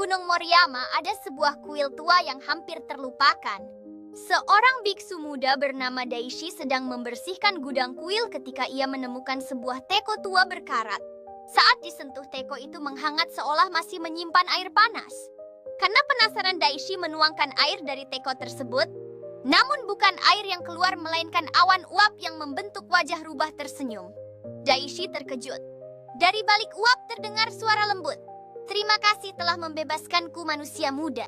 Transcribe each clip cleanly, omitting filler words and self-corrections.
Gunung Moriyama ada sebuah kuil tua yang hampir terlupakan. Seorang biksu muda bernama Daishi sedang membersihkan gudang kuil ketika ia menemukan sebuah teko tua berkarat. Saat disentuh, teko itu menghangat seolah masih menyimpan air panas. Karena penasaran, Daishi menuangkan air dari teko tersebut. Namun bukan air yang keluar, melainkan awan uap yang membentuk wajah rubah tersenyum. Daishi terkejut. Dari balik uap terdengar suara lembut. "Terima kasih telah membebaskanku, manusia muda."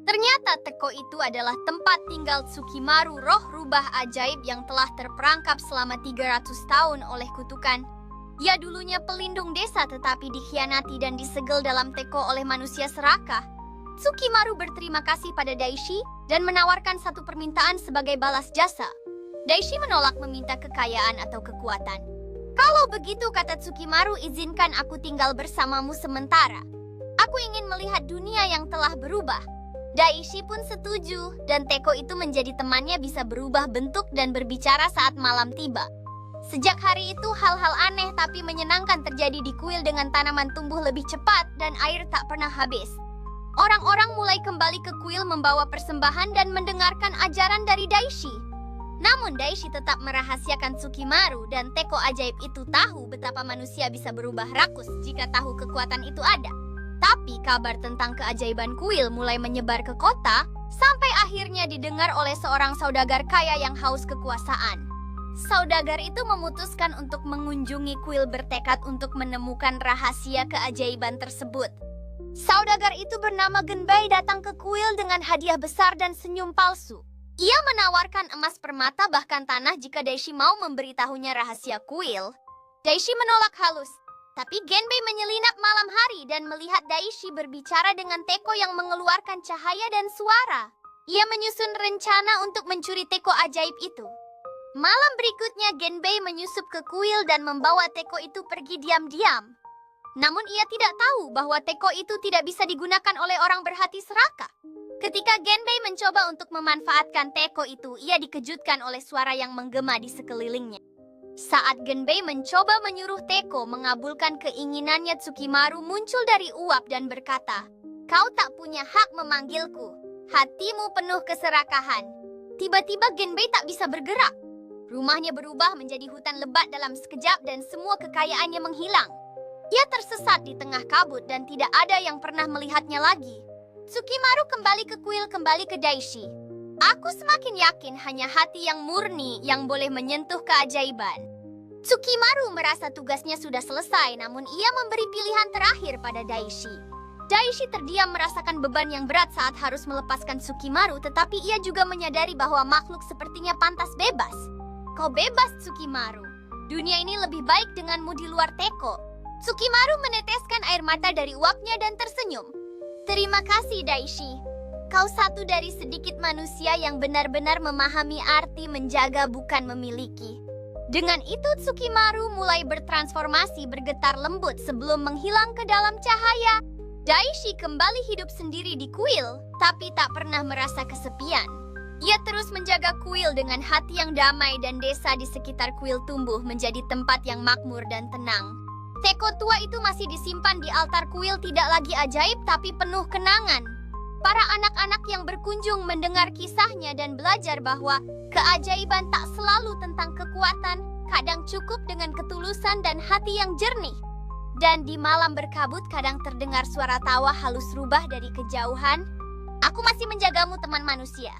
Ternyata teko itu adalah tempat tinggal Tsukimaru, roh rubah ajaib yang telah terperangkap selama 300 tahun oleh kutukan. Ia dulunya pelindung desa tetapi dikhianati dan disegel dalam teko oleh manusia serakah. Tsukimaru berterima kasih pada Daishi dan menawarkan satu permintaan sebagai balas jasa. Daishi menolak meminta kekayaan atau kekuatan. "Kalau begitu," kata Tsukimaru, "izinkan aku tinggal bersamamu sementara. Aku ingin melihat dunia yang telah berubah." Daishi pun setuju, dan teko itu menjadi temannya, bisa berubah bentuk dan berbicara saat malam tiba. Sejak hari itu, hal-hal aneh tapi menyenangkan terjadi di kuil dengan tanaman tumbuh lebih cepat dan air tak pernah habis. Orang-orang mulai kembali ke kuil membawa persembahan dan mendengarkan ajaran dari Daishi. Namun Daishi tetap merahasiakan Tsukimaru, dan teko ajaib itu tahu betapa manusia bisa berubah rakus jika tahu kekuatan itu ada. Tapi kabar tentang keajaiban kuil mulai menyebar ke kota, sampai akhirnya didengar oleh seorang saudagar kaya yang haus kekuasaan. Saudagar itu memutuskan untuk mengunjungi kuil, bertekad untuk menemukan rahasia keajaiban tersebut. Saudagar itu bernama Genbei datang ke kuil dengan hadiah besar dan senyum palsu. Ia menawarkan emas, permata, bahkan tanah jika Daishi mau memberitahunya rahasia kuil. Daishi menolak halus. Tapi Genbei menyelinap malam hari dan melihat Daishi berbicara dengan teko yang mengeluarkan cahaya dan suara. Ia menyusun rencana untuk mencuri teko ajaib itu. Malam berikutnya Genbei menyusup ke kuil dan membawa teko itu pergi diam-diam. Namun ia tidak tahu bahwa teko itu tidak bisa digunakan oleh orang berhati serakah. Ketika Genbei mencoba untuk memanfaatkan teko itu, ia dikejutkan oleh suara yang menggema di sekelilingnya. Saat Genbei mencoba menyuruh teko mengabulkan keinginannya, Tsukimaru muncul dari uap dan berkata, "Kau tak punya hak memanggilku. Hatimu penuh keserakahan." Tiba-tiba Genbei tak bisa bergerak. Rumahnya berubah menjadi hutan lebat dalam sekejap dan semua kekayaannya menghilang. Ia tersesat di tengah kabut dan tidak ada yang pernah melihatnya lagi. Tsukimaru kembali ke kuil, kembali ke Daishi. "Aku semakin yakin hanya hati yang murni yang boleh menyentuh keajaiban." Tsukimaru merasa tugasnya sudah selesai, namun ia memberi pilihan terakhir pada Daishi. Daishi terdiam merasakan beban yang berat saat harus melepaskan Tsukimaru, tetapi ia juga menyadari bahwa makhluk sepertinya pantas bebas. "Kau bebas, Tsukimaru. Dunia ini lebih baik denganmu di luar teko." Tsukimaru meneteskan air mata dari uapnya dan tersenyum. "Terima kasih, Daishi. Kau satu dari sedikit manusia yang benar-benar memahami arti menjaga bukan memiliki." Dengan itu Tsukimaru mulai bertransformasi, bergetar lembut sebelum menghilang ke dalam cahaya. Daishi kembali hidup sendiri di kuil, tapi tak pernah merasa kesepian. Ia terus menjaga kuil dengan hati yang damai dan desa di sekitar kuil tumbuh menjadi tempat yang makmur dan tenang. Teko tua itu masih disimpan di altar kuil, tidak lagi ajaib tapi penuh kenangan. Para anak-anak yang berkunjung mendengar kisahnya dan belajar bahwa keajaiban tak selalu tentang kekuatan, kadang cukup dengan ketulusan dan hati yang jernih. Dan di malam berkabut kadang terdengar suara tawa halus rubah dari kejauhan. "Aku masih menjagamu, teman manusia."